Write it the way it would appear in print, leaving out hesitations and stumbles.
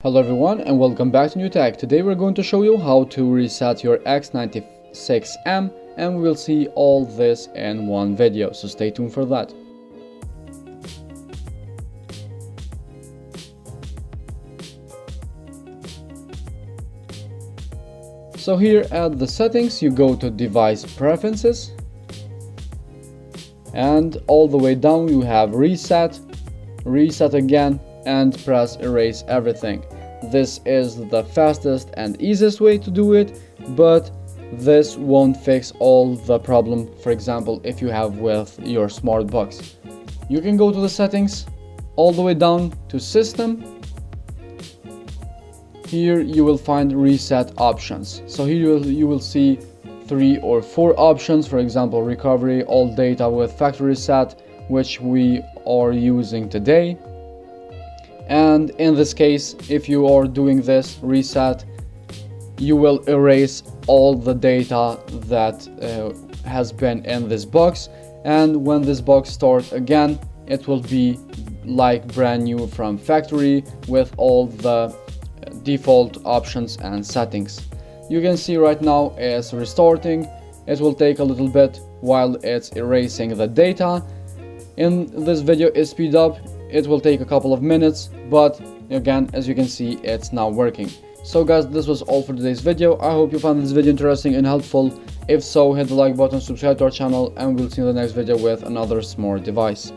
Hello everyone and welcome back to New Tech. Today we're going to show you how to reset your X96M and we will see all this in one video, so stay tuned for that. So here at the settings you go to device preferences and all the way down you have reset, reset again, and press erase everything. This is the fastest and easiest way to do it, but this won't fix all the problem. For example, if you have with your smart box, you can go to the settings all the way down to system. Here you will find reset options. So here you will see 3 or 4 options. For example, recovery, all data with factory reset, which we are using today. And in this case, if you are doing this reset, you will erase all the data that has been in this box, and when this box starts again, it will be like brand new from factory with all the default options and settings. You can see right now it's restarting. It will take a little bit while it's erasing the data. In this video is speed up. It will take a couple of minutes, but again, as you can see, it's now working. So guys, this was all for today's video. I hope you found this video interesting and helpful. If so, hit the like button, subscribe to our channel, and we'll see you in the next video with another smart device.